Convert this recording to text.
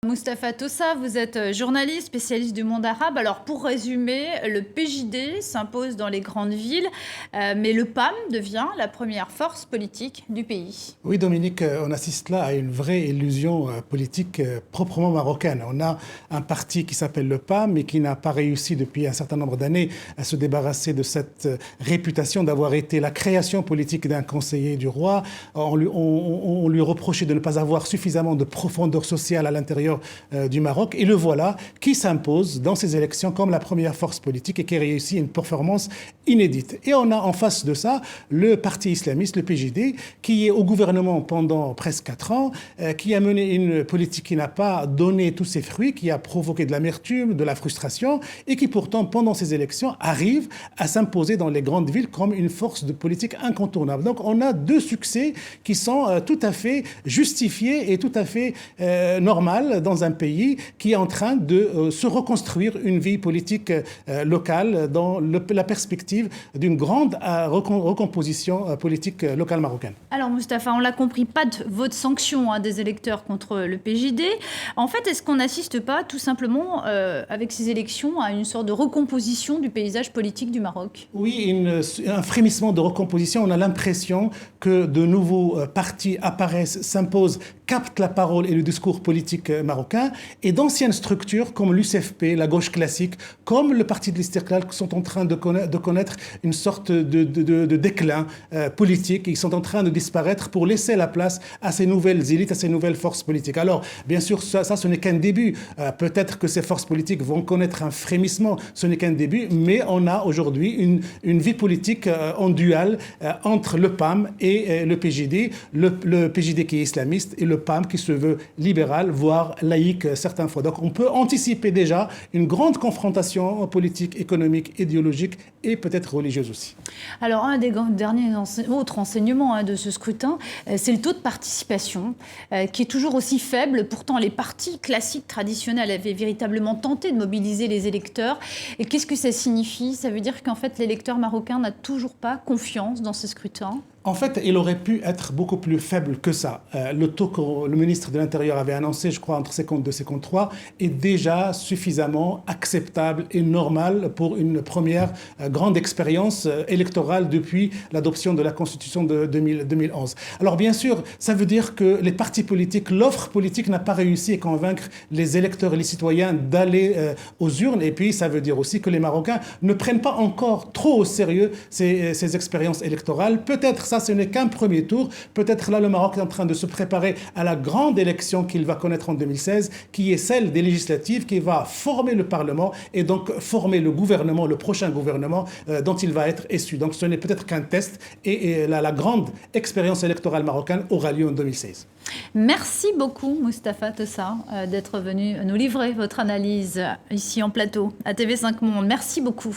Mustapha Tossa, vous êtes journaliste, spécialiste du monde arabe. Alors pour résumer, le PJD s'impose dans les grandes villes, mais le PAM devient la première force politique du pays. Oui Dominique, on assiste là à une vraie illusion politique proprement marocaine. On a un parti qui s'appelle le PAM mais qui n'a pas réussi depuis un certain nombre d'années à se débarrasser de cette réputation d'avoir été la création politique d'un conseiller du roi. On lui reprochait de ne pas avoir suffisamment de profondeur sociale à l'intérieur du Maroc, et le voilà qui s'impose dans ces élections comme la première force politique et qui réussit une performance inédite. Et on a en face de ça le parti islamiste, le PJD, qui est au gouvernement pendant presque 4 ans, qui a mené une politique qui n'a pas donné tous ses fruits, qui a provoqué de l'amertume, de la frustration, et qui pourtant, pendant ces élections, arrive à s'imposer dans les grandes villes comme une force de politique incontournable. Donc on a deux succès qui sont tout à fait justifiés et tout à fait normaux dans un pays qui est en train de se reconstruire une vie politique locale dans la perspective d'une grande recomposition politique locale marocaine. Alors Mustapha, on l'a compris, pas de vote sanction des électeurs contre le PJD. En fait, est-ce qu'on n'assiste pas tout simplement avec ces élections à une sorte de recomposition du paysage politique du Maroc? Oui, un frémissement de recomposition. On a l'impression que de nouveaux partis apparaissent, s'imposent, captent la parole et le discours politique marocain, et d'anciennes structures comme l'UCFP, la gauche classique, comme le parti de l'Istiqlal, sont en train de connaître une sorte de déclin politique. Ils sont en train de disparaître pour laisser la place à ces nouvelles élites, à ces nouvelles forces politiques. Alors, bien sûr, ça ce n'est qu'un début. Peut-être que ces forces politiques vont connaître un frémissement, ce n'est qu'un début, mais on a aujourd'hui une vie politique en duel entre le PAM et le PJD. Le PJD qui est islamiste et le PAM qui se veut libéral, voire laïque certaines fois. Donc on peut anticiper déjà une grande confrontation politique, économique, idéologique et peut-être religieuse aussi. Alors un des derniers autres enseignements de ce scrutin, c'est le taux de participation qui est toujours aussi faible. Pourtant les partis classiques traditionnels avaient véritablement tenté de mobiliser les électeurs. Et qu'est-ce que ça signifie? Ça veut dire qu'en fait l'électeur marocain n'a toujours pas confiance dans ce scrutin? En fait, il aurait pu être beaucoup plus faible que ça. Le taux que le ministre de l'Intérieur avait annoncé, je crois, entre 52 et 53, est déjà suffisamment acceptable et normal pour une première grande expérience électorale depuis l'adoption de la Constitution de 2011. Alors bien sûr, ça veut dire que les partis politiques, l'offre politique n'a pas réussi à convaincre les électeurs et les citoyens d'aller aux urnes. Et puis, ça veut dire aussi que les Marocains ne prennent pas encore trop au sérieux ces expériences électorales. Peut-être ça, ce n'est qu'un premier tour. Peut-être là, le Maroc est en train de se préparer à la grande élection qu'il va connaître en 2016, qui est celle des législatives, qui va former le Parlement et donc former le gouvernement, le prochain gouvernement dont il va être issu. Donc ce n'est peut-être qu'un test, et la grande expérience électorale marocaine aura lieu en 2016. Merci beaucoup Mustapha Tossa d'être venu nous livrer votre analyse ici en plateau à TV5 Monde. Merci beaucoup.